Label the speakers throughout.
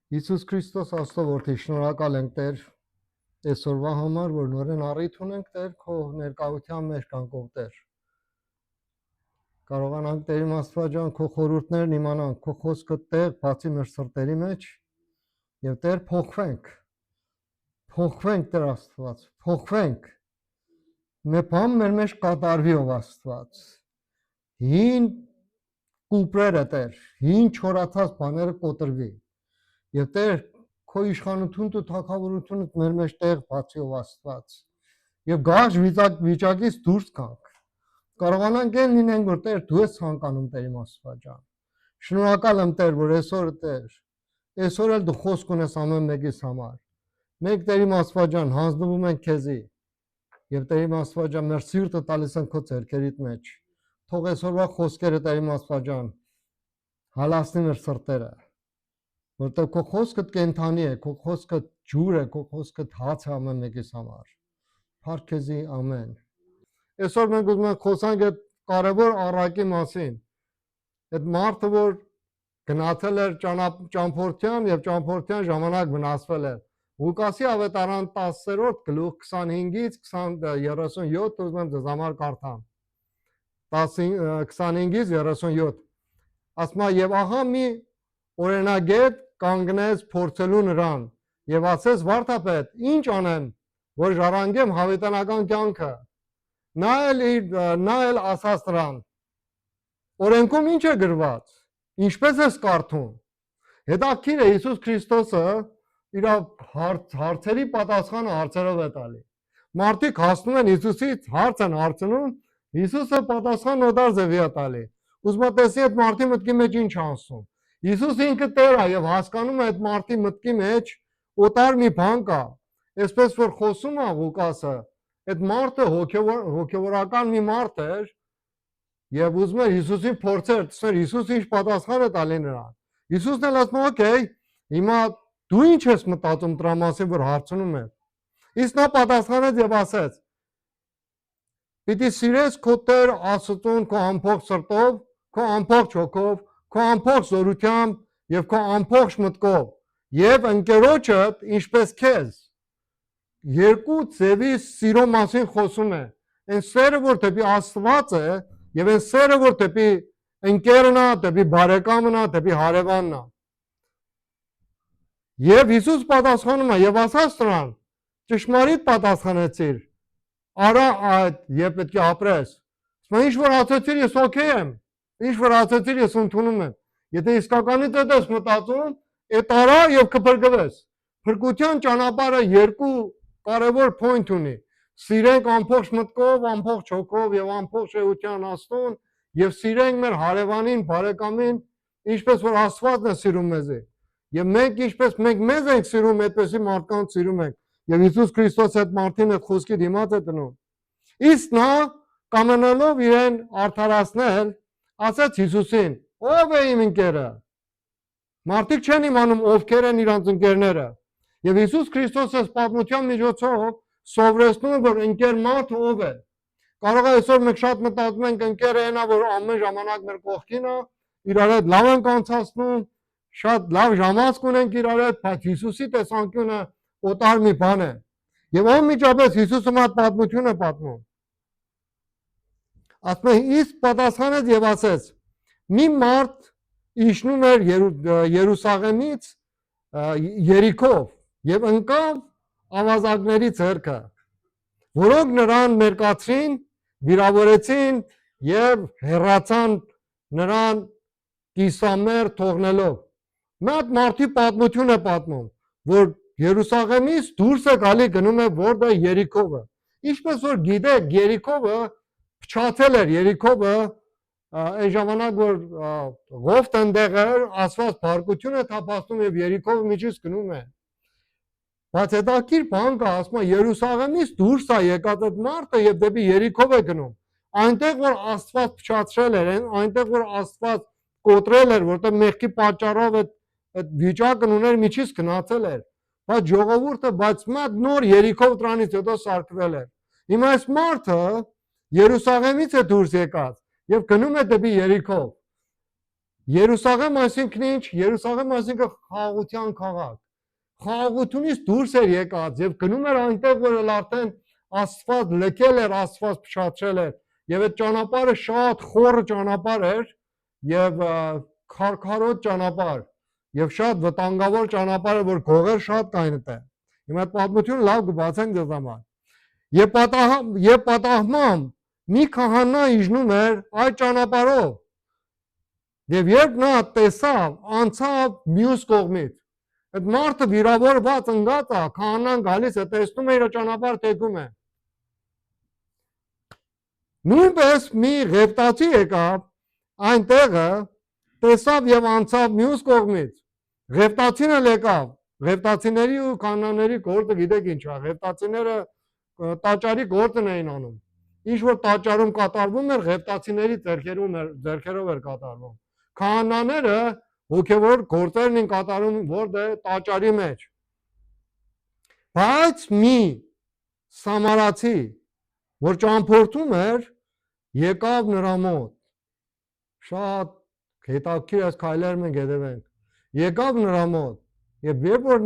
Speaker 1: Հիսուս Քրիստոս Աստծո որդի, շնորհակալ ենք Տեր այսօրվա համար, որ նորեն առիթ ունենք Տեր քո ներկայության մեջ կանքով Տեր։ Կարողանանք Տեր իմ Աստված ջան քո խորհուրդներն իմանանք, քո խոսքը Տեր բացի մեր սրտերի մեջ եւ Տեր փոխվենք Տեր Աստված, փոխվենք։ Մի բան մեր մեջ կատարվի ով Աստված։ Հին կուպրերը Տեր, հին չորացած բաները կոտրվի։ Եվ Տեր քո իշխանությունդ ու թագավորությունդ մեր մեջ տեղ բացի ով Աստված։ Եվ գարշ վիճակից դուրս գանք։ Կարողանանք այն լինենք, որ Տեր դու ես ցանկանում Տեր իմ Աստված ջան։ Շնորհակալ եմ Տեր, որ այսօր Տեր, այսօր էլ դու խոսք ունես ամեն մեկիս համար։ Մենք Տեր իմ Աստված ջան հանձնվում ենք քեզի։ Եվ Տեր իմ Աստված ջան, մեր սիրտը տալիս ենք քո ձեռքերիդ մեջ։ Թող այսօրվա խոսքերը Տեր իմ Աստված ջան հալածնի մեր սրտերը։ Որտեղ քո խոսքը կենթանի է, քո խոսքը ջուր է, քո խոսքը հաց է ամեն մեկիս համար։ Փառք քեզի, ամեն։ Այսօր մենք ուզում ենք խոսանք այդ կարևոր առակի մասին։ Այդ մարդը, որ գնացել էր ճամփորդյան եւ ճամփորդյան ժամանակ վնասվել էր։ Ղուկասի ավետարան 10-րդ գլուխ 25-ից 37 ուզում եմ ձեզ համար կարդամ։ 25-ից 37 ասում է եւ ահա մի օրենագետ կանգնեց փորձելու նրան եւ ասեց վարդապետ ինչ անեմ որ ժառանգեմ հավիտենական կյանքը նա էլ ասաց նրան օրենքում ինչ է գրված ինչպես ես կարդում հետաքրքիր է Հիսուս Քրիստոսը իր հարցերի պատասխանը հարցերով է տալի մարդիկ հասնում են Հիսուսից հարց են հարցնում Հիսուսը պատասխան նոդար ձևի է տալի ուզում եք տեսի այդ մարդի մտքի մեջ ինչ անցնում Հիսուս ինքը Տեր է եւ հասկանում է այդ մարդի մտքի մեջ օտար մի բան կա այսպես որ խոսում է Ղուկասը այդ մարդը հոգեվորական մի մարդ էր եւ ուզում էր Հիսուսին փորձել տեսնել Հիսուսը ինչ պատասխան է տալի նրան Հիսուսն էլ ասում է օքեյ հիմա դու ինչ ես մտածում դրա մասին որ հարցնում ես իսկ նա պատասխանեց եւ ասեց պիտի սիրես քո Տեր Աստծուն քո ամբողջ սրտով քո ամբողջ հոգով քո ամբողջ զորությամբ եւ քո ամբողջ մտքով եւ ընկերոջդ ինչպես քեզ երկու ձևի սիրո մասին խոսում է այն սերը որ դեպի Աստված է եւ այն սերը որ դեպի ընկերն է դեպի բարեկամն է դեպի հարևանն է եւ Հիսուս պատասխանում է եւ ասաց նրան ճշմարիտ պատասխանեցիր արա այդ եւ պետք է ապրես ասում ինչ որ ասեցիր ես օքեյ եմ ինչ որ ասեցիր ես ընդունում եմ Եթե իսկականից ես մտածում, այդ արա եւ կփրկվես։ Փրկության ճանապարհը երկու կարևոր point ունի։ Սիրենք ամբողջ մտքով, ամբողջ հոգով եւ ամբողջ էության Աստծուն եւ սիրենք մեր հարևանին, բարեկամին, ինչպես որ Աստվածն է սիրում մեզ։ Եվ մենք ինչպես մենք մեզ ենք սիրում, այդպեսի մարդկանց սիրում ենք։ Եվ Հիսուս Քրիստոս այդ մարդին այդ խոսքի դիմաց է դնում։ Իսկ նա կամենալով իրեն արդարացնել, ասաց Հիսուսին. Ով է իմ ընկերը։ Մարդիկ չեն իմանում ովքեր են իրանց ընկերները։ Եվ Հիսուս Քրիստոսը պատմության միջոցով սովորեցնում է, որ ընկեր մարդը ով է։ Կարող է այսօր մենք շատ մտածում ենք ընկերը այնա, որ ամեն ժամանակ մեր կողքին է, իրար հետ լավ ենք անցածնում, շատ լավ ժամանակ ունենք իրար հետ, բայց Հիսուսի տեսանկյունը օտար մի բան է։ Եվ անմիջապես Հիսուսը մատ պատմություն է պատմում։ Ասում է իսկ պատասխանեց եւ ասեց մի մարդ իջնում էր Երուսաղեմից Երիքով եւ ընկավ ավազակների ձեռքը, որոնք նրան մերկացրին, վիրավորեցին եւ հեռացան նրան կիսամեր թողնելով։ Մեկ մարդի պատմություն է պատմում, որ Երուսաղեմից դուրս է գալի գնում է որտեղ Երիքովը։ Ինչպես որ գիտեք, Երիքովը փչացել էր, Երիքովը Այն ժամանակ որ ղովտ ընդեղ էր, ասված բարկություն է թափածում եւ Երիքով միջից գնում է։ Բայց հետաքրքիր բան կա, ասում է Երուսաղեմից դուրս է եկած այդ մարդը եւ դեպի Երիքով է գնում։ Այնտեղ որ Աստված փչացրել էր, այնտեղ որ Աստված կոտրել էր, որտեղ մեղքի պատճառով այդ վիճակն ուներ միջից գնացել էր։ Բայց ժողովուրդը բայց նոր Երիքով դրանից հետո սարքվել էր։ Հիմա այս մարդը Երուսաղեմից է դուրս եկած Եվ գնում է դեպի Երիքով։ Երուսաղեմ այսինքն ինչ? Երուսաղեմ այսինքն խաղաղության քաղաք։ Խաղաղությունից դուրս էր եկած եւ գնում էր այնտեղ, որ արդեն Աստված լքել էր, Աստված փչացրել էր։ Եվ այդ ճանապարհը շատ խորը ճանապարհ էր եւ քարքարոտ ճանապարհ եւ շատ վտանգավոր ճանապարհ, որ գողեր շատ կային այդտեղ։ Հիմա այդ պատմությունը լավ կբացենք դες համար։ Եվ պատահմամբ մի քահանա իջնում էր այդ ճանապարհով։ Եվ երբ նա տեսավ, անցավ մյուս կողմից։ Այդ մարդը վիրավորված ընկած է, քահանան գալիս է, տեսնում է իր ճանապարհը թեքում է։ Նույնպես մի ղևտացի եկավ այնտեղը, տեսավ եւ անցավ մյուս կողմից։ Ղևտացին էլ եկավ։ Ղևտացիների ու քահանաների գործը գիտեք ինչ է, ղևտացիները տաճարի գործն էին անում։ Ինչ որ տաճարում կատարվում էր, ղևտացիների ձեռքերով էր կատարվում։ Քահանաները հոգևոր գործերն են կատարում որտեղ տաճարի մեջ։ Բայց մի սամարացի, որ ճամփորդում էր, եկավ նրա մոտ։ Շատ հետաքրքիր այս քայլերը մենք հետևենք։ Եկավ նրա մոտ եւ երբ որ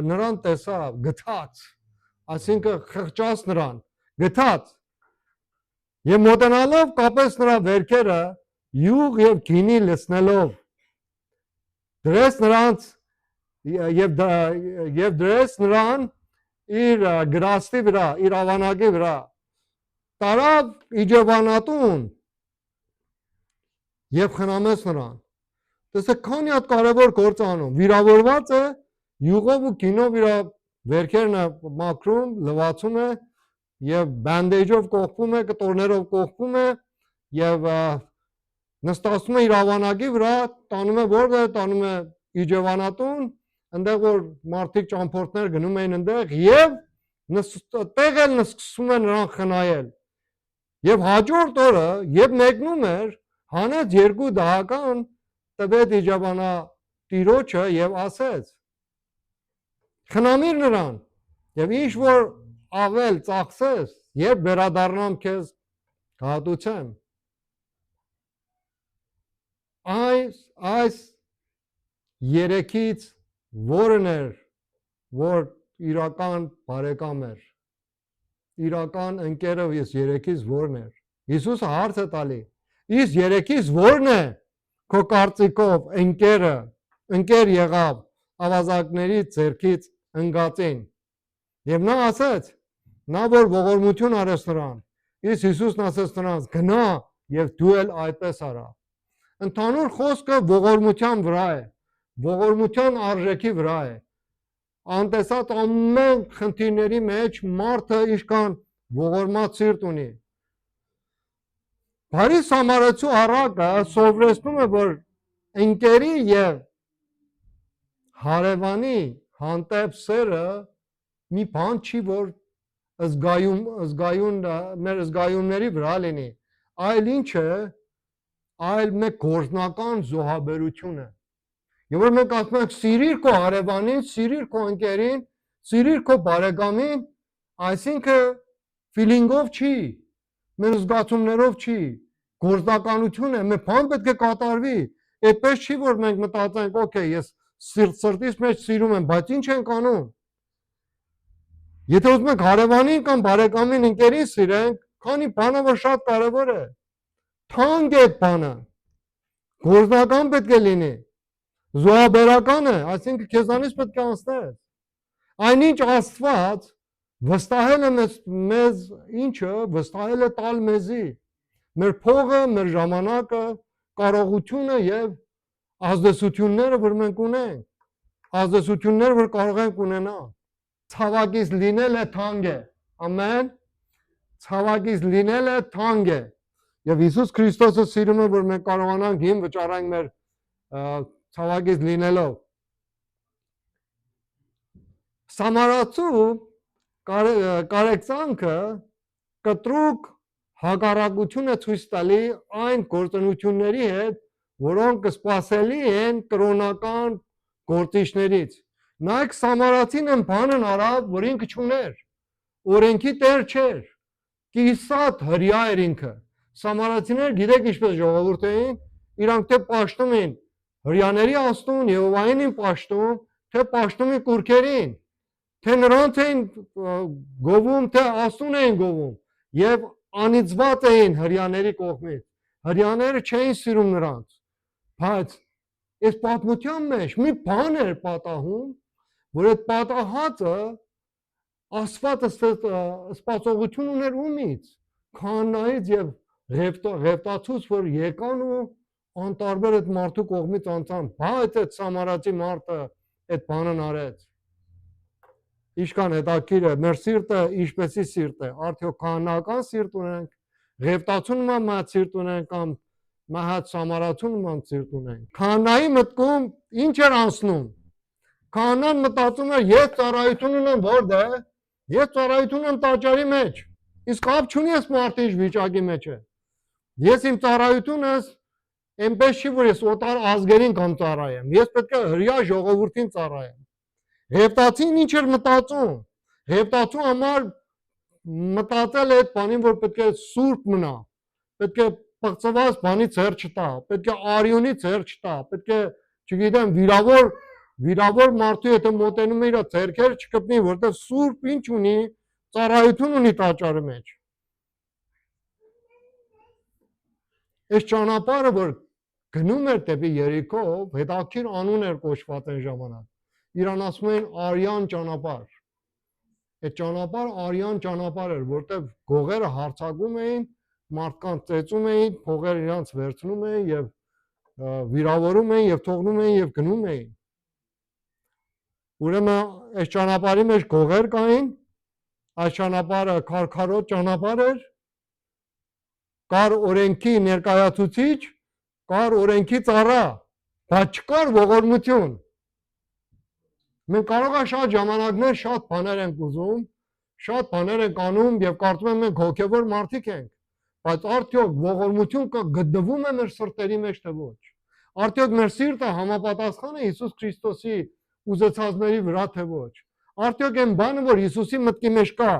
Speaker 1: նրան տեսավ, գթած, այսինքն խղճաց նրան, գթած եւ մոտենալով կապեց նրա վերքերը յուղ եւ գինի լցնելով, դրեց նրանց եւ դրեց նրան իր գրաստի վրա, իր ավանակի վրա, տարավ իջևանատուն եւ խնամեց նրան։ Տեսեք, քանի հատ կարևոր գործ անում, վիրավորված է, յուղով ու գինով իր վերքերն մաքրում, լվացում է եւ բանդեջով կողպում է, կտորներով կողպում է եւ նստացում է իր ավանակի վրա, տանում է որտեղ, տանում է իջևանատուն, այնտեղ որ մարդիկ ճամփորդներ գնում էին այնտեղ եւ տեղ էլ սկսում է նրան խնայել։ Եվ հաջորդ օրը, երբ մեկնում էր, հանեց երկու դահական, տվեց իջևանա տիրոջը եւ ասեց. խնամիր նրան եւ ինչ որ ավել ծախսես, երբ վերադառնամ քեզ կհատուցեմ։ Այս երեքից որն էր, որ իրական բարեկամ էր, իրական ընկերը ես երեքից որն էր։ Հիսուսը հարց է տալի. իսկ երեքից որն է քո կարծիքով ընկեր եղավ ավազակների ձեռքից ընկածին։ Եվ նա ասեց, նա որ ողորմություն արեց նրան, իսկ Հիսուսն ասեց նրանց, գնա եւ դու էլ այդպես արա։ Ընդհանուր խոսքը ողորմության վրա է, ողորմության արժեքի վրա է։ Անտեսած ամեն խնդիրների մեջ մարդը իշքան ողորմած սիրտ ունի։ Բարի սամարացու առակը սովորեցնում է, որ ընկերի եւ հարևանի հանդեպ սերը մի բան չի, որ մեր զգայունների վրա լինի, այլ ինչ է, այլ մեկ գործնական զոհաբերություն է։ Եվ որ մենք ասում ենք սիրիր քո հարևանին, սիրիր քո ընկերին, սիրիր քո բարեկամին, այսինքն ֆիլինգով չի, մեր զգացումներով չի, գործնականություն է, մեր բան պետք է կատարվի։ Այդպես չի, որ մենք մտածենք, օքեյ, ես սրտից մեջ սիրում եմ, բայց ինչ ենք անում։ Եթե ուզում ենք հարևանին կամ բարեկամին ընկերին սիրենք, քանի բանը որ շատ կարևոր է։ Թանկ է այդ բանը։ Գործնական պետք է լինի։ Զոհաբերական է, այսինքն քեզանից պետք է անցնես։ Այնինչ Աստված վստահել է մեզ ինչը, վստահել է տալ մեզի։ Մեր փողը, մեր ժամանակը, կարողությունը եւ ազդեցությունները, որ մենք ունենք, ազդեցությունները, որ կարող ենք ունենալ։ Ցավակից լինելը թանկ է։ Ամեն։ Ցավակից լինելը թանկ է։ Եվ Հիսուս Քրիստոսը սիրում է, որ մենք կարողանանք հիմ վճարենք մեր ցավակից լինելով։ Սամարացու կարեկցանքը կտրուկ հակառակություն է ցույց տալի այն գործունեությունների հետ, որոնք սպասելի են կրոնական գործիչներից։ Նայեք սամարացին են բանն արավ, որ ինքը չուներ, օրենքի տեր չէր, կիսատ հրյա էր ինքը։ Սամարացիները գիտեք ինչպես ժողովուրդ էին, իրանք թե պաշտում էին Հрյաների աստուն Եհովային էին պաշտում, թե պաշտում են կուրքերին, թե նրանց էին գովում, թե աստուն էին գովում եւ անիծված էին հрյաների կողմից։ Հрյաները չէին սիրում նրանց։ Բայց այս պատմության մեջ մի բան էր պատահում, որ այդ պատահածը Աստված սպասողություն ուներ ումից, քահանայից եւ Ղևտացուց, որ եկան ու անտարբեր այդ մարդու կողմից անցան, բայց այդ սամարացի մարդը այդ բանն արեց։ Ինչքան հետաքրքիր է, մեր սիրտը ինչպեսի սիրտ է, արդյոք քահանական սիրտ ունենք, Ղևտացու նման մատ սիրտ ունենք կամ մահած սամարացու նման սիրտ ունենք։ Քահանայի մտքում ինչ էր անցնում։ Քահանան մտածում էր, ես ծառայություն ունեմ որտե՞։ Ես ծառայություն եմ տաճարի մեջ։ Իսկ կապ չունի ես մարդը ինչ վիճակի մեջ է։ Ես իմ ծառայությունս այնպես չի, որ ես օտար ազգերին կամ ծառայեմ։ Ես պետք է հրյա ժողովրդին ծառայեմ։ Ղևտացին ինչ էր մտածում։ Ղևտացու համար մտածել է այդ բանին, որ պետք է սուրբ մնա։ Պետք է պղծված բանի ձեռ չտա, պետք է արյունի ձեռ չտա, պետք է, չգիտեմ, վիրավոր մարդու եթե մոտենում է իր ձեռքերը չկպնի, որտեղ սուրբ ինչ ունի, ծառայություն ունի տաճարի մեջ։ Այս ճանապարհը, որ գնում էր դեպի Երիքո, հետաքրքիր անուն էր կոչված այն ժամանակ։ Իրան ասում էին Արյան ճանապարհ։ Այդ ճանապարհը Արյան ճանապարհ էր, որտեղ գողերը հարձակում էին, մարդկանց ծեծում էին, փողերը իրանց վերցնում էին եւ վիրավորում էին եւ թողնում էին եւ գնում էին։ Ուրեմն այս ճանապարհի մեջ գողեր կային, այս ճանապարհը քարքարոտ ճանապարհ էր, կար օրենքի ներկայացուցիչ, կար օրենքի ծառա, բայց չկար ողորմություն։ Մենք կարող է շատ ժամանակներ շատ բաներ ենք ուզում, շատ բաներ ենք անում եւ կարծում եմ մենք հոգեվոր մարդիկ ենք, բայց արդյոք ողորմություն գտնվում է մեր սրտերի մեջ թե ոչ։ Արդյոք մեր սիրտը համապատասխան է Հիսուս Քրիստոսի ուզեցածների վրա թե ոչ։ Արդյոք այն բանը, որ Հիսուսի մտքի մեջ կա,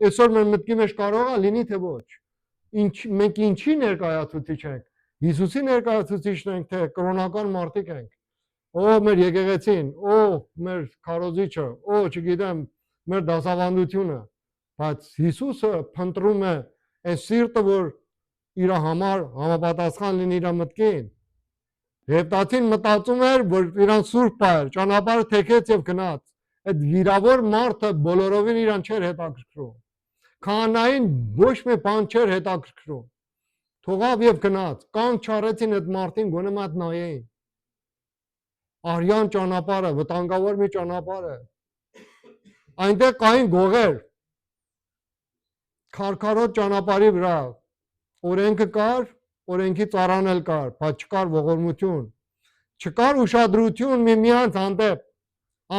Speaker 1: այսօր մեր մտքի մեջ կարող է լինի թե ոչ։ Մենք ինչի ներկայացուցիչ ենք։ Հիսուսի ներկայացուցիչն ենք, թե կրոնական մարդիկ ենք։ Ո մեր եկեղեցին, ո մեր քարոզիչը, ո չգիտեմ, մեր դասավանդությունը, բայց Հիսուսը փնտրում է այն սիրտը, որ իր համար համապատասխան լինի իր մտքին։ Ղևտացին մտածում էր, որ իրան սուրբ էր, ճանապարհը թեքեց եւ գնաց։ Այդ վիրավոր մարդը բոլորովին իրան չէր հետաքրքրում։ Քահանային ոչ մի բան չէր հետաքրքրում։ Թողավ եւ գնաց։ Կանգ չարեցին այդ մարդին, գոնե մատ նայեին։ Արյան ճանապարհը, վտանգավոր մի ճանապարհ է։ Այնտեղ կային գողեր։ Քարքարոտ ճանապարհի վրա օրենքը կար, օրենքի ծառան էլ կար, բայց չկար ողորմություն, չկար ուշադրություն միմյանց հանդեպ։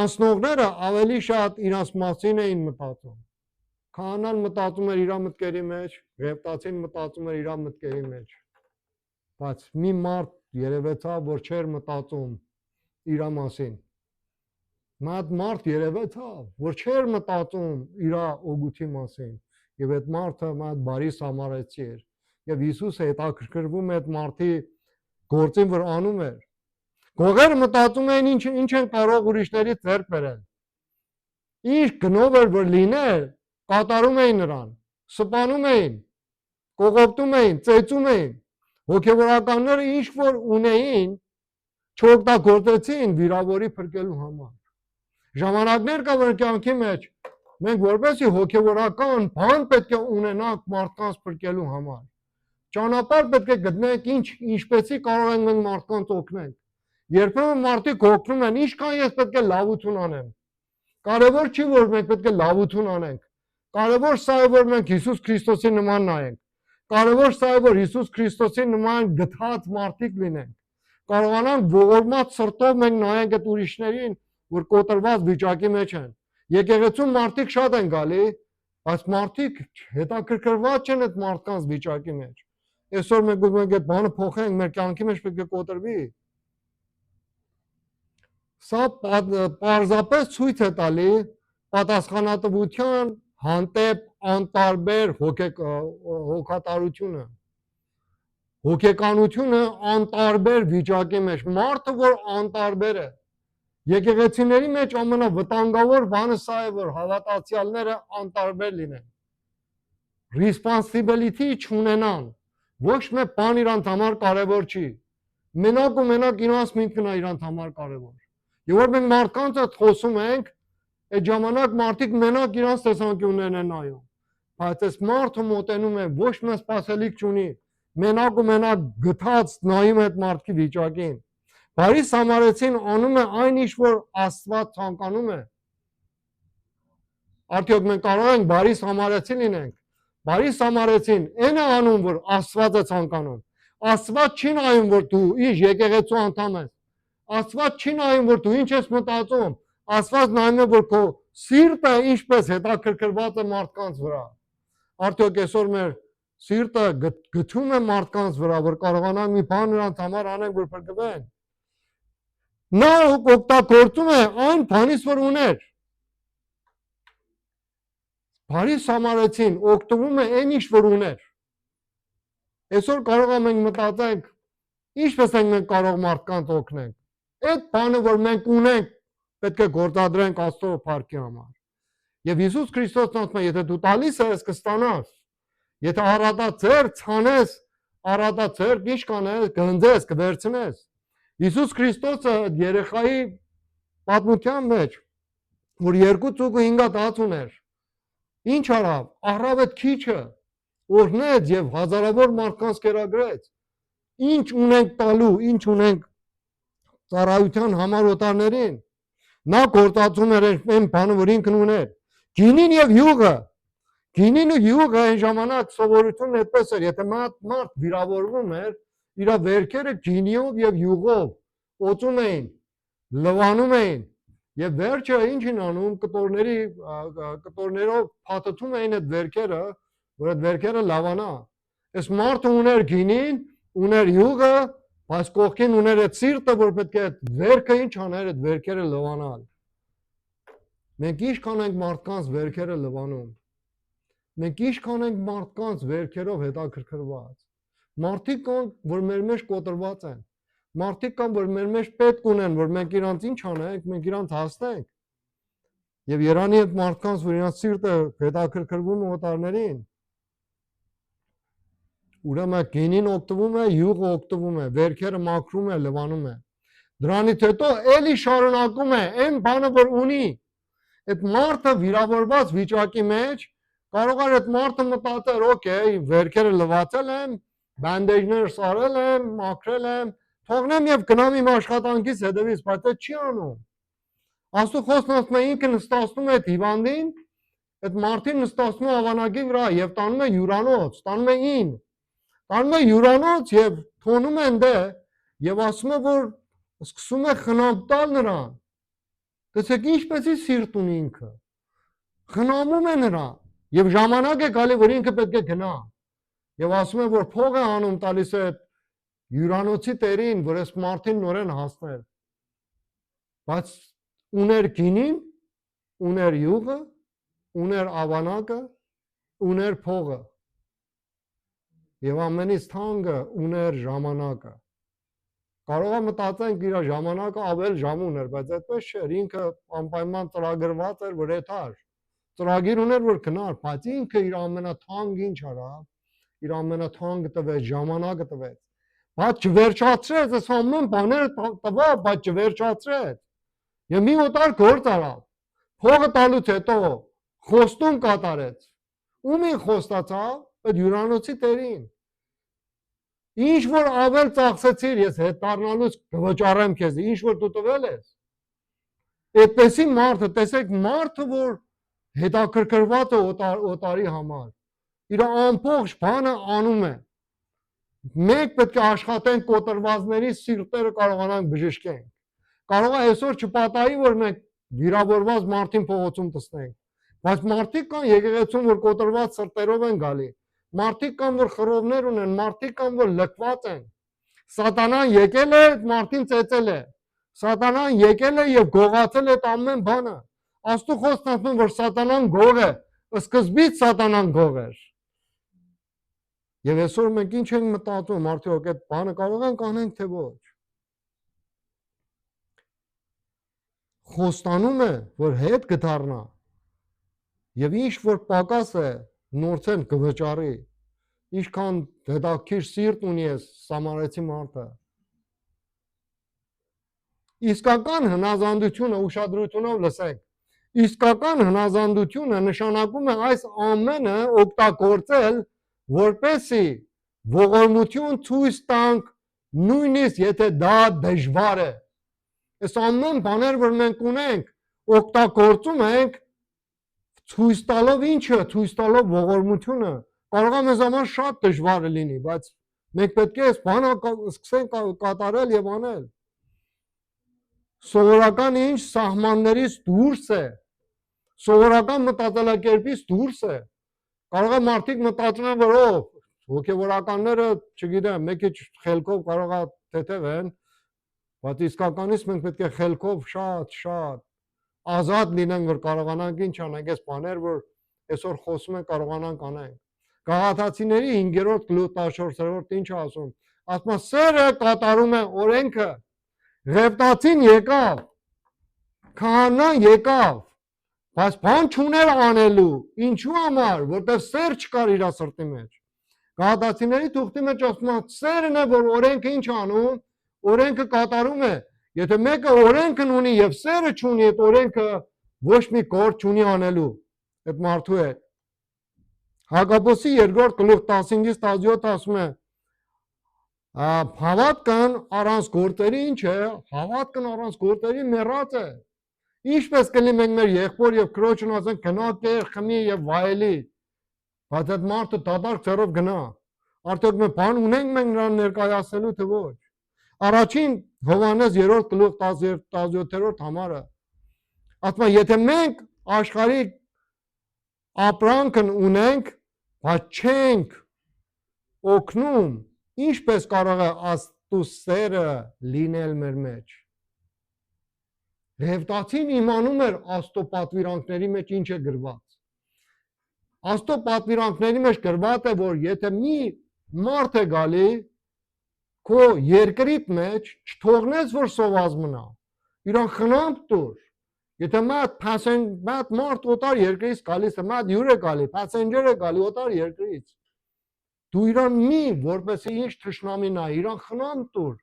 Speaker 1: Անցնողները ավելի շատ իրանց մասին էին մտածում։ Քահանան մտածում էր իր մտքերի մեջ, Ղևտացին մտածում էր իր մտքերի մեջ։ Բայց մի մարդ երևեցավ, որ չէր մտածում իր մասին։ Մատ մարդ երևեցավ, որ չէր մտածում իր օգուտի մասին, եւ այդ մարդը մատ բարի սամարեցի էր։ Եվ Հիսուսը հետաքրքրվում է այդ մարդի գործին, որ անում էր։ Գողերը մտածում էին ինչ են կարող ուրիշներից ձեռք բերել։ Ինչ գնով էր որ լիներ, կատարում էին նրան, սպանում էին, կողոպտում էին, ծեծում էին։ Հոգևորականները ինչ որ ունեին, չօգտագործեցին վիրավորի փրկելու համար։ Ժամանակներ կա որ կյանքի մեջ մենք որպեսզի հոգևորական բան պետք է ունենանք մարդկանց փրկելու համար։ Ճանապարհ պետք է գտնենք ինչպեսի կարող ենք մենք մարդկանց օգնել։ Երբեմն մարդիկ օգնում են, ինչքան ես պետք է լավություն անեմ։ Կարևոր չի որ մենք պետք է լավություն անենք։ Կարևոր սա է որ մենք Հիսուս Քրիստոսի նման նայենք։ Կարևոր սա է որ Հիսուս Քրիստոսի նման գթած մարդիկ լինենք։ Կարողանանք ողորմած սրտով մենք նայենք այդ ուրիշներին, որ կոտրված վիճակի մեջ են։ Եկեղեցում մարդիկ շատ են գալի, բայց մարդիկ հետաքրքրված չեն այդ մարդկանց վիճակի մեջ։ Այսօր մենք ուզում ենք այդ բանը փոխենք, մեր կյանքի մեջ պետք է կոտրվի։ Սա պարզապես ցույց է տալի պատասխանատվության հանդեպ անտարբեր հոգատարությունը։ Հոգեկանությունը անտարբեր վիճակի մեջ, մարդը որ անտարբեր է։ Եկեղեցիների մեջ ամենավտանգավոր բանը սա է, որ հավատացյալները անտարբեր լինեն։ Responsibility չունենան։ Ոչ մեկ բան իրանց համար կարևոր չի։ Մենակ ու մենակ իրանց միտքն է իրանց համար կարևոր։ Եվ որ մենք մարդկանց հետ խոսում ենք, այդ ժամանակ մարդիկ մենակ իրանց տեսանկյուններն են նայում։ Բայց այս մարդը մոտենում է, ոչ մի սպասելիք չունի, մենակ ու մենակ գթած նայում է այդ մարդկի վիճակին։ Բարի Սամարեցին անում է այն ինչ որ Աստված ցանկանում է։ Արդյոք մենք կարող ենք բարի Սամարեցի լինենք։ Բարի Սամարեցին այն է անում, որ Աստված է ցանկանում։ Աստված չի նայում, որ դու ինչ եկեղեցու անդամ ես։ Աստված չի նայում, որ դու ինչ ես մտածում։ Աստված նայում է, որ քո սիրտը ինչպես հետաքրքրված է մարդկանց վրա։ Արդյոք այսօր մեր սիրտը գթում է մարդկանց վրա, որ կարողանանք մի բան նրանց համար անենք, որ փրկվեն։ Նա օգտագործում է այն բանից, որ ուներ։ Բարի Սամարեցին օգտվում է այն ինչ որ ուներ։ Այսօր կարող ենք մտածենք, ինչպես ենք մենք կարող մարդկանց օգնենք։ Այդ բանը, որ մենք ունենք, պետք է գործադրենք Աստծո փառքի համար։ Եվ Հիսուս Քրիստոսն ասում է, եթե դու տալիս ես, կստանաս։ Եթե առատաձեռ ցանես, առատաձեռ ինչ կանես, կհնձես, կվերցնես։ Հիսուս Քրիստոսը երեխայի պատմության մեջ, որ 2.5 հատ ուներ, ինչ արավ, առավ այդ քիչը, օրհնեց եւ հազարավոր մարդկանց կերակրեց։ Ինչ ունենք տալու, ինչ ունենք ծառայության համար օտարներին։ Նա գործածում էր այն բանը, որ ինքն ուներ։ Գինին եւ յուղը։ Գինին ու յուղը այն ժամանակ սովորությունն այդպես էր, եթե մարդ վիրավորվում էր, իր վերքերը գինիով եւ յուղով օծում էին, լվանում էին եւ վերջը ինչ են անում, կտորներով փաթաթում էին այդ վերքերը, որ այդ վերքերը լավանա։ Այս մարդը ուներ գինին, ուներ յուղը, բայց կողքին ուներ այդ սիրտը, որ պետք է այդ վերքը ինչ աներ, այդ վերքերը լվանալ։ Մենք ինչքան ենք մարդկանց վերքերը լվանում։ Մենք ինչքան ենք մարդկանց վերքերով հետաքրքրված։ Մարդիկ կան, որ մեր մեջ կոտրված են։ Մարդիկ կան, որ մեր մեջ պետք ունեն, որ մենք իրանց ինչ անենք, մենք իրանց հասնենք։ Եվ Երանի այդ մարդկանց, որ իրանց սիրտը հետաքրքրվում է օտարներին։ Ուրեմն գինին օգտվում է, յուղը օգտվում է, վերքերը մաքրում է, լվանում է։ Դրանից հետո էլի շարունակում է այն բանը, որ ունի։ Այդ մարդը վիրավորված վիճակի մեջ կարող է այդ մարդը մտածել, օքեյ, վերքերը լվացել եմ, բանդեջներ սարել եմ, մաքրել եմ, թողնեմ եւ գնամ իմ աշխատանքից հետևից, բայց դա չի անում։ Աստծո խոսքն ասում է ինքը նստացնում է այդ հիվանդին, այդ մարդին նստացնում է ավանակի վրա եւ տանում է հյուրանոց, տանում է ին, տանում է հյուրանոց եւ թողնում է այնտե եւ ասում է, որ սկսում է խնամ տալ նրան։ Տեսեք ինչպեսի սիրտ ունի ինքը։ Խնամում է նրան եւ ժամանակ է գալի, որ ինքը պետք է գնա։ Եվ ասում է, որ փող է անում տալիս է հյուրանոցի տերին, որ այս մարդին նորեն հասներ։ Բայց ուներ գինին, ուներ յուղը, ուներ ավանակը, ուներ փողը։ Եվ ամենից թանկը ուներ ժամանակը։ Կարող է մտածենք իր ժամանակը ավել ժամ ուներ, բայց այդպես չէր, ինքը անպայման ծրագրված էր, որ եթար։ Ծրագիր ուներ, որ գնար, բայց ինքը իր ամենաթանկ ինչ արավ, իր ամենաթանկը տվեց, ժամանակը տվեց։ Բայց չվերջացրեց, այս ամեն բաները տվավ, բայց չվերջացրեց։ Եվ մի օտար գործ արավ։ Փողը տալուց հետո խոստում կատարեց։ Ումին խոստացավ, այդ հյուրանոցի տերին։ Ինչ որ ավել ծախսեցիր, ես հետ դառնալուց կվճարեմ քեզ, ինչ որ դու տվել ես։ Այդպեսի մարդը, տեսեք, մարդը, որ հետաքրքրված է օտարի համար, իր ամբողջ բանը անում է։ Մենք պետք է աշխատենք կոտրվածների սիրտերը կարողանանք բժշկենք։ Կարող է այսօր չպատահի, որ մենք վիրավորված մարդին փողոցում տեսնենք, բայց մարդիկ կան եկեղեցում, որ կոտրված սրտերով են գալի։ Մարդիկ կան, որ խռովներ ունեն, մարդիկ կան, որ լքված են։ Սատանան եկել է, մարդին ծեծել է։ Սատանան եկել է եւ գողացել է այդ ամեն բանը։ Աստծո խոսքն ասում է, որ սատանան գող է, սկզբից սատանան գող էր։ Եվ այսօր մենք ինչ ենք մտածում, արդյոք այդ բանը կարող ենք անենք, թե ոչ։ Խոստանում է, որ հետ կդառնա։ Եվ ինչ որ պակաս է, նորցեն կվճարի։ Ինչքան հետաքրքիր սիրտ ունի այս սամարեցի մարդը։ Իսկական հնազանդությունը ուշադրությունով լսեք։ Իսկական հնազանդությունը նշանակում է այս ամենը օգտագործել, որպեսի ողորմություն ցույց տանք, նույնիսկ եթե դա դժվար է։ Այս ամեն բաներ, որ մենք ունենք, օգտագործում ենք ցույց տալով ինչը, ցույց տալով ողորմությունը։ Կարող է մեզ համար շատ դժվար լինի, բայց մենք պետք է այս բանը սկսենք կատարել եւ անել։ Սովորական ինչ սահմաններից դուրս է, սովորական մտածելակերպից դուրս է։ Կարող է մարդիկ մտածում են, որ հոգեվորականները, չգիտեմ, մեկ քիչ խելքով կարող է թեթև են, բայց իսկականից մենք պետք է խելքով շատ ազատ լինենք, որ կարողանանք ինչ անենք, այս բաներ, որ այսօր խոսում ենք, կարողանանք անենք։ Գաղաթացիների 5-րդ գլուխ 14-րդ ինչ ասում։ Ասում է սերը կատարում է օրենքը։ Ղևտացին եկավ, քահանան եկավ, բայց բան չուներ անելու։ Ինչու համար, որտեղ սեր չկար իր սրտի մեջ։ Գաղաթացիների թուղթի մեջ ասում է սերն է, որ օրենքը ինչ անում, օրենքը կատարում է։ Եթե մեկը օրենքն ունի եւ սերը չունի, այդ օրենքը ոչ մի գործ չունի անելու այդ մարդու հետ։ Հակոբոսի 2-րդ գլուխ 15-ից 17 ասում է. հավատքն առանց գործերի ինչ է, հավատքն առանց գործերի մեռած է։ Ինչպես կլինի մենք մեր եղբոր եւ քրոջն ասենք գնա կեր, խմի եւ վայելի, բայց այդ մարդը դատարկ ձեռով գնա։ Արդյոք մենք բան ունենք մենք նրան ներկայացնելու թե ոչ։ Առաջին Հովհաննես 3-րդ գլուխ 17-րդ համարը ասում է եթե մենք աշխարհի ապրանքն ունենք, բայց չենք օգնում, ինչպես կարող է Աստծո սերը լինել մեր մեջ։ Ղևտացին իմանում էր Աստծո պատվիրանքների մեջ ինչ է գրված։ Աստծո պատվիրանքների մեջ գրված է, որ եթե մի մարդ է գալի քո երկրիդ մեջ, չթողնես որ սոված մնա, իրան խնամք տուր։ Եթե մատ մարդ օտար երկրից գալիս է, մատ հյուր է գալի, փասենջեր է գալի օտար երկրից, դու իրան մի, որպեսզի ինչ թշնամի նա, իրան խնամք տուր,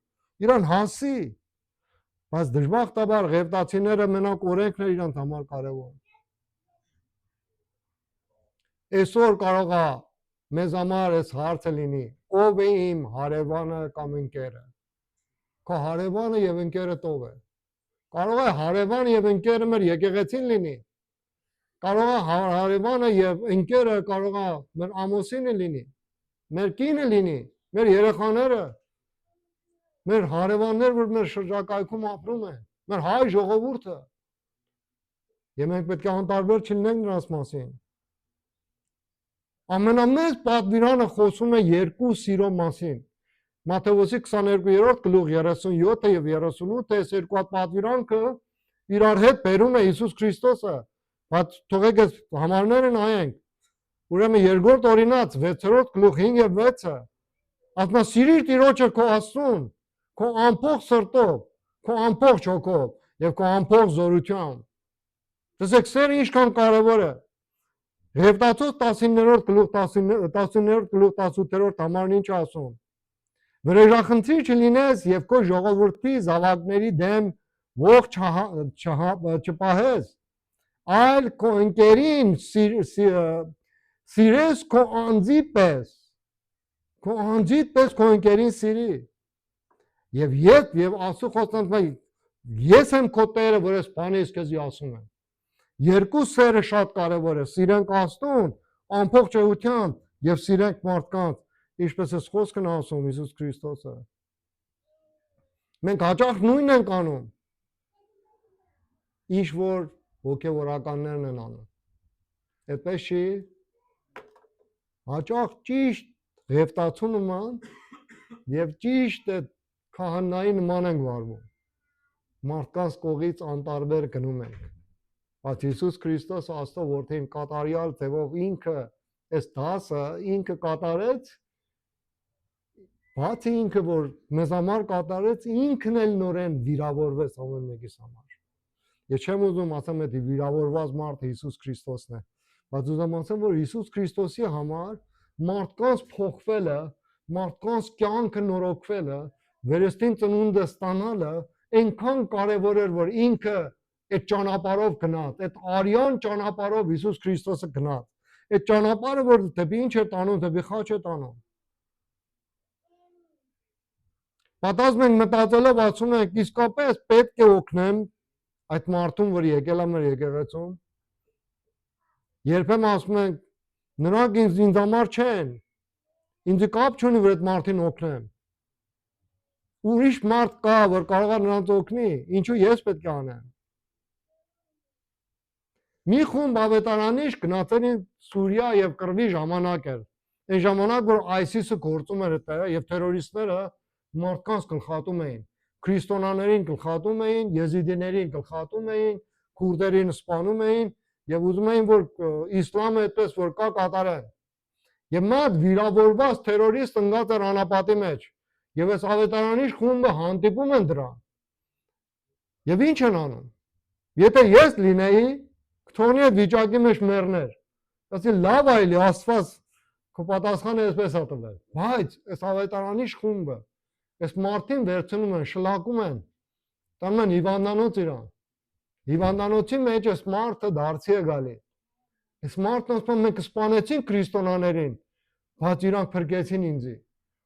Speaker 1: իրան հասի։ Բայց դժբախտաբար ղևտացիները մենակ օրենքն էր իրանց համար կարևոր։ Այսօր կարող է մեզ համար այս հարցը լինի. ով է իմ հարևանը կամ ընկերը։ Քո հարևանը եւ ընկերը ով է։ Կարող է հարևանը եւ ընկերը մեր եկեղեցին լինի։ Կարող է հարևանը եւ ընկերը կարող է մեր ամուսինը լինի, մեր կինը լինի, մեր երեխաները, մեր հարևաններ, որ մեր շրջակայքում ապրում են, մեր հայ ժողովուրդը։ Եվ մենք պետք է անտարբեր չլինենք նրանց մասին։ Ամենամեծ պատվիրանը խոսում է երկու սիրո մասին։ Մատթեոսի 22-րդ գլուխ 37 եւ 38 այս երկու պատվիրանքը իրար հետ բերում է Հիսուս Քրիստոսը, բայց թողեք այս համարները նայենք։ Ուրեմն երկրորդ օրինաց 6-րդ գլուխ 5 եւ 6-ը ասում է սիրիր Տիրոջը քո Աստծուն, քո ամբողջ սրտով, քո ամբողջ հոգով եւ քո ամբողջ զորությամբ։ Տեսեք, սերը ինչքան կարևոր է։ Ղևտացոց 19-րդ գլուխ 19-րդ գլուխ 18-րդ համարն ինչ ասում։ Վրեժախնդիր չլինես եւ քո ժողովրդի զավակների դեմ ողջ չպահես, այլ քո ընկերին սիրես քո անձի պես, քո անձիդ պես քո ընկերին սիրի։ Եվ Աստծո խոստանքը ես եմ քո Տերը, որ այս բանը ես քեզի ասում եմ։ Երկու սերը շատ կարևոր է, սիրենք Աստծուն ամբողջ էությամբ եւ սիրենք մարդկանց, ինչպես է խոսքն ասում Հիսուս Քրիստոսը։ Մենք հաճախ նույնն ենք անում, ինչ որ հոգեվորականներն են անում։ Այդպես չի։ Հաճախ ճիշտ ղևտացու նման եւ ճիշտ քահանայի նման ենք վարվում։ Մարդկանց կողից անտարբեր գնում ենք։ Բայց Հիսուս Քրիստոս Աստծո որդին կատարյալ ձևով ինքը այս դասը ինքը կատարեց Բացի ինքը որ մեզ համար կատարեց, ինքն էլ նորեն վիրավորվեց ամեն մեկիս համար։ Ես չեմ ուզում ասեմ, ότι վիրավորված մարդը Հիսուս Քրիստոսն է, բայց ուզում ասեմ, որ Հիսուս Քրիստոսի համար մարդկանց փոխվելը, մարդկանց կյանքը նորոգվելը, վերստին ծնունդը ստանալը այնքան կարևոր էր, որ ինքը այդ ճանապարհով գնաց, այդ արյան ճանապարհով Հիսուս Քրիստոսը գնաց։ Այդ ճանապարհը որ դեպի ինչ է տանում, դեպի խաչ է տանում։ Պատասխան մենք մտածելով ասում ենք, իսկապես պետք է օգնեմ այդ մարդուն, որ եկել է մեր եկեղեցում։ Երբեմն ասում ենք, նրանք ինձ համար չեն։ Ինձ կապ չունի, որ այդ մարդին օգնեմ։ Ուրիշ մարդ կա, որ կարող է նրանց օգնի, ինչու ես պետք է անեմ։ Մի խումբ ավետարանիչ գնացել են Սուրիա եւ կռվի ժամանակ էր։ Այն ժամանակ որ ISIS-ը գործում էր այդտեղ եւ terroristները մարդկանց գլխատում էին, քրիստոնյաներին գլխատում էին, եզիդիներին գլխատում էին, քուրդերին սպանում էին եւ ուզում էին որ իսլամը այդպես որ կա կատարեն։ Եվ մատ վիրավորված terrorist ընկած էր անապատի մեջ եւ այս ավետարանիչ խումբը հանդիպում են դրան։ Եվ ինչ են անում։ Եթե ես լինեի, կթողնի այդ վիճակի մեջ մեռներ։ Ասի լավ այլի Աստված քո պատասխանը այսպես է տվել։ Բայց այս ավետարանիչ խումբը այս մարդին վերցնում են, շլակում են, տանում են հիվանդանոց իրան։ Հիվանդանոցի մեջ այս մարդը դարձի է գալի։ Այս մարդն ասում է մենք սպանեցինք քրիստոնյաներին, բայց իրանք փրկեցին ինձ։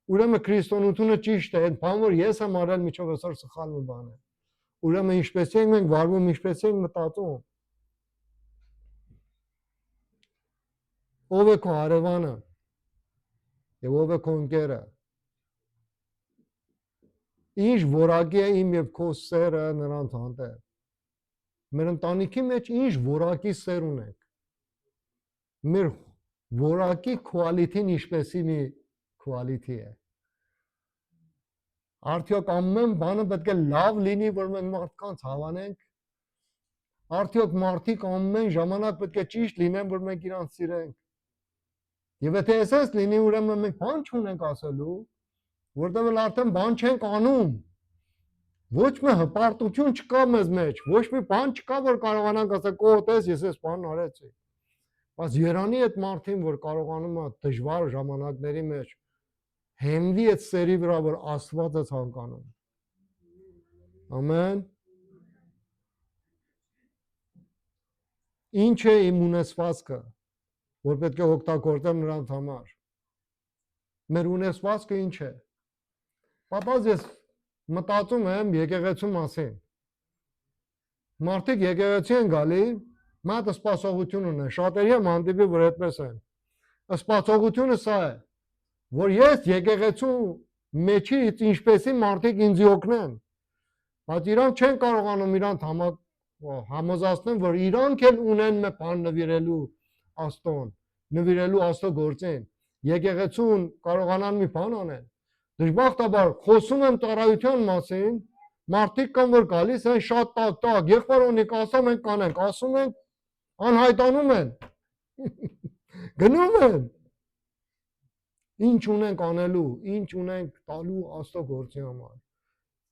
Speaker 1: Ուրեմն քրիստոնեությունը ճիշտ է, այդ բան որ ես եմ արել միջով այսօր սխալ մի բան է։ Ուրեմն ինչպես ենք մենք վարվում, ինչպես ենք մտածում։ Ով է քո հարևանը եւ ով է քո ընկերը։ Ինչ որակի է իմ եւ քո սերը նրանց հանդեպ։ Մեր ընտանիքի մեջ ինչ որակի սեր ունենք։ Մեր որակի quality-ն ինչպեսի մի quality է։ Արդյոք ամեն բանը պետք է լավ լինի, որ մենք մարդկանց հավանենք։ Արդյոք մարդիկ ամեն ժամանակ պետք է ճիշտ լինեն, որ մենք իրանց սիրենք։ Եվ եթե այսպես լինի, ուրեմն մենք բան չունենք ասելու, որտեղ արդեն բան չենք անում։ Ոչ մի հպարտություն չկա մեզ մեջ, ոչ մի բան չկա, որ կարողանանք ասել, «Կոտես, ես այս բանն արեցի»։ Բայց Երանի այդ մարդին, որ կարողանում է դժվար ժամանակների մեջ հենվի այդ սերի վրա, որ Աստված է ցանկանում։ Ամեն։ Ինչ է իմ ունեցվածքը, որ պետք է օգտագործեմ նրանց համար։ Մեր ունեցվածքը ինչ է։ Պատահած ես մտածում եմ եկեղեցու մասին։ Մարդիկ եկեղեցի են գալի, մատը սպասողություն ունեն, շատերի եմ հանդիպի, որ այդպես են։ Սպասողությունը սա է, որ ես եկեղեցու մեջից ինչպեսի մարդիկ ինձ օգնեն, բայց իրանք չեն կարողանում իրանք համոզացնել, որ իրանք էլ ունեն մի բան նվիրելու Աստծուն, նվիրելու Աստծո գործին։ Եկեղեցուն կարողանան մի բան անեն։ Դժբախտաբար խոսում եմ ծառայության մասին, մարդիկ կան որ գալիս են շատ տակ, եղբայրոնիկ ասում են կանենք, ասում են անհայտանում են։ Գնում են։ Ինչ ունենք անելու, ինչ ունենք տալու Աստծո գործի համար։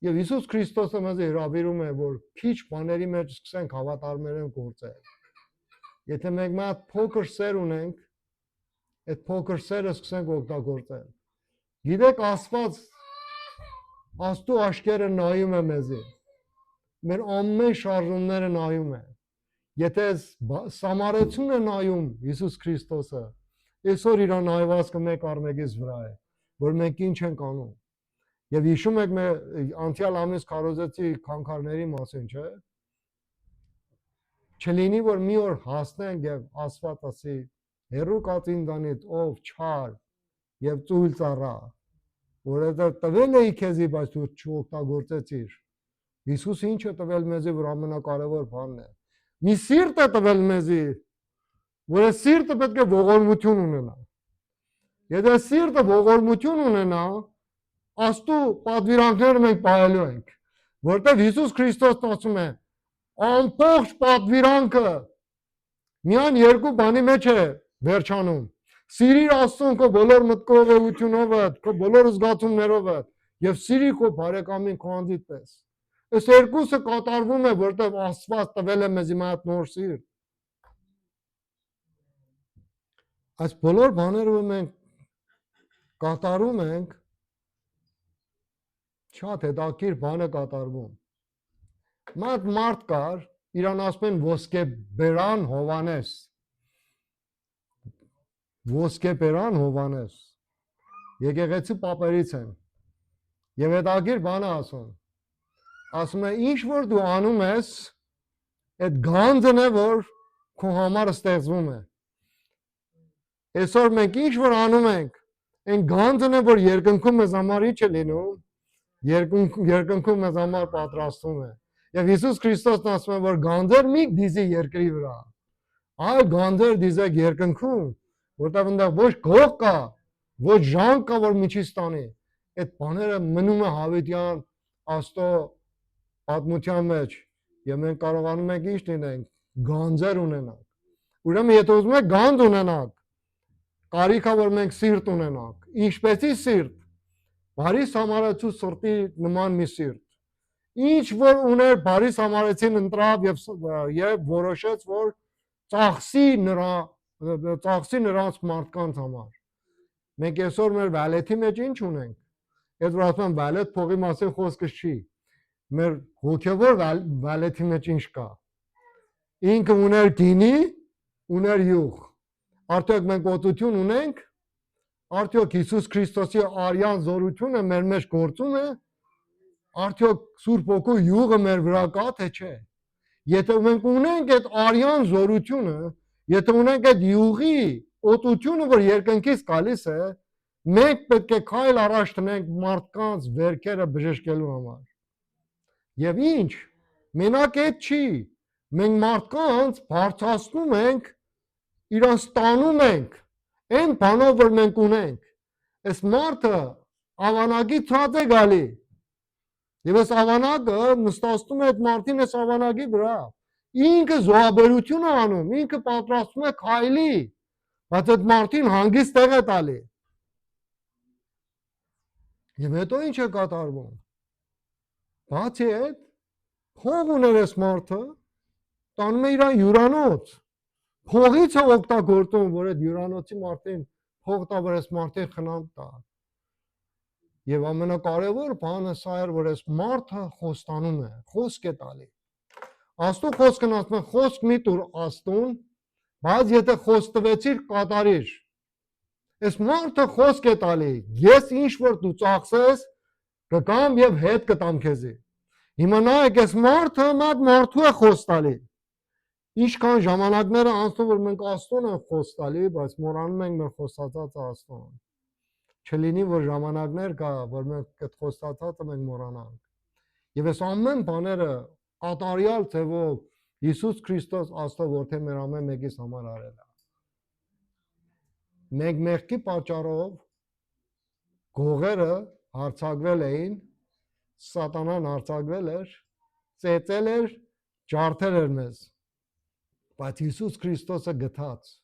Speaker 1: Եվ Հիսուս Քրիստոսը մեզ հրավիրում է, որ քիչ բաների մեջ սկսենք հավատարմորեն գործել։ Եթե մենք մի փոքր սեր ունենք, այդ փոքր սերը սկսենք օգտագործել։ Գիտեք Աստված Աստծո աչքերը նայում է մեզի։ Մեր ամեն շարժումները նայում է։ Եթե Սամարեցուն է նայում Հիսուս Քրիստոսը, այսօր իր նայվածքը մեկ առ մեկից վրա է, որ մենք ինչ ենք անում։ Եվ հիշում եք մեր անցյալ ամիս քարոզեցի քանքարների մասին, չէ՞։ Չլինի որ մի օր հասնենք եւ Աստված ասի. «Հերու կաց ինձանից ով չար եւ ծույլ ծառա, որովհետեւ տվել էի քեզի, բայց դու չօգտագործեցիր»։ Հիսուսը ինչ է տվել մեզի, որ ամենակարևոր բանն է։ Մի սիրտ է տվել մեզի, որ սիրտը պետք է ողորմություն ունենա։ Եթե սիրտը ողորմություն ունենա, Աստծո պատվիրանքները մենք պահելու ենք, որտեղ Հիսուս Քրիստոսն ասում է. ամբողջ պատվիրանքը միայն երկու բանի մեջ է վերջանում։ Սիրիր Աստծուն քո բոլոր մտքով, քո բոլոր զգացումներով եւ սիրի քո բարեկամին քո անձիդ պես։ Այս երկուսը կատարվում է, որտեղ Աստված տվել է մեզ իմ այդ նոր սիրտ։ Այս բոլոր բաները մենք կատարում ենք, շատ հետաքրքիր բան է կատարվում։ Մարդ կար, իրան ասում են ոսկեբերան Հովանես։ Ոսկեբերան Հովանես։ Եկեղեցի պապերից են։ Եվ հետաքրքիր բան է ասում։ Ասում է ինչ որ դու անում ես, այդ գանձն է, որ քո համար ստեղծվում է։ Այսօր մենք ինչ որ անում ենք, այն գանձն է, որ երկնքում մեզ համար ինչ է լինում, երկնքում մեզ համար պատրաստվում է։ Եվ Հիսուս Քրիստոսն ասում է, որ գանձեր մի դիզի երկրի վրա, այլ գանձեր դիզեք երկնքում, որտեղ այնտեղ ոչ գող կա, ոչ ժամ կա, որ միջի ստանի։ Այդ բաները մնում է հավիտյան Աստծո պատմության մեջ, եւ մենք կարողանում ենք ինչ լինենք, գանձեր ունենանք։ Ուրեմն եթե ուզում եք գանձ ունենանք, կարիք է որ մենք սիրտ ունենանք։ Ինչպեսի սիրտ։ Բարի Սամարացու սրտի նման մի սիրտ։ Ինչ որ ուներ Բարի Սամարացին ընտրավ եւ որոշեց, որ ծախսի նրանց մարդկանց համար։ Մենք այսօր մեր վալեթի մեջ ինչ ունենք։ Այդ որ ասում են վալեթ փողի մասին խոսքը չի։ Մեր հոգևոր վալեթի մեջ ինչ կա։ Ինքը ուներ գինի, ուներ յուղ։ Արդյոք մենք օծություն ունենք։ Արդյոք Հիսուս Քրիստոսի արյան զորությունը մեր մեջ գործում է։ Արդյոք Սուրբ Հոգու յուղը մեր վրա կա թե չէ։ Եթե մենք ունենք այդ արյան զորությունը, եթե ունենք այդ յուղի օծությունը, որ երկնքից գալիս է, մենք պետք է քայլ առաջ տնենք մարդկանց վերքերը բժշկելու համար։ Եվ ինչ, մենակ այդ չի, մենք մարդկանց բարձրացնում ենք, իրանց տանում ենք, այն բանով, որ մենք ունենք, այս մարդը ավանագի ցած է գալի, եւ այս ավանակը նստացնում է այդ մարդին այս ավանագի վրա, ինքը զոհաբերություն է անում, ինքը պատրաստում է քայլի, բայց այդ մարդին հանգիստ տեղ է տալի։ Եվ հետո ինչ է կատարվում։ Բացի այդ, փող ուներ այս մարդը, տանում է իրան հյուրանոց, փողից է օգտագործում, որ այդ հյուրանոցի մարդին փող տա, որ այս մարդին խնամ տա։ Եվ ամենակարևոր բանը սա էր, որ այս մարդը խոստանում է, խոսք է տալի։ Աստծո խոսքն ասում է, խոսք մի տուր Աստծուն, բայց եթե խոստվեցիր, կատարիր։ Այս մարդը խոսք է տալի, ես ինչ որ դու ծախսես, կգամ եւ հետ կտամ քեզի։ Հիմա նայեք, այս մարդը մարդու է խոսք տալի։ Ինչքան ժամանակները անցնում, որ մենք Աստծուն ենք խոսք տալի, բայց մոռանում ենք մեր խոստացած Աստծուն։ Չլինի, որ ժամանակներ կա, որ մենք այդ խոստացածը մենք մոռանանք։ Եվ այս ամեն բաները կատարյալ ձևով Հիսուս Քրիստոս Աստծո որդի մեր ամեն մեկիս համար արել է։ Մենք մեղքի պատճառով գողերը հարցակվել էին, սատանան հարցակվել էր, ծեծել էր, ջարդել էր մեզ։ Բայց Հիսուս Քրիստոսը գթաց,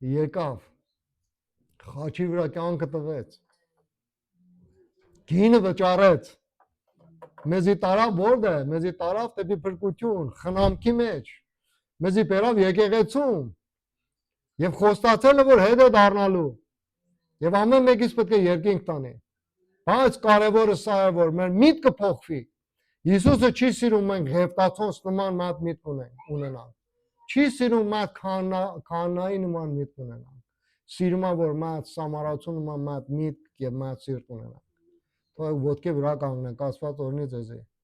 Speaker 1: եկավ, խաչի վրա կյանքը տվեց, գինը վճարեց, մեզի տարավ որտե՞, մեզի տարավ դեպի փրկություն, խնամքի մեջ, մեզի բերավ եկեղեցում եւ խոստացել է, որ հետ է դառնալու եւ ամեն մեկից պետք է երկինք տանի։ Բայց կարևորը սա է, որ մեր միտքը փոխվի։ Հիսուսը չի սիրում մենք Ղևտացոս նման մատ միտք ունենանք։ Չի սիրում մատ քահանայի նման միտք ունենանք։ Սիրում է, որ մատ Սամարացու նման մատ միտք եւ մատ սիրտ ունենանք։ Թող ոտքի վրա կանգնենք, Աստված օրհնի ձեզ։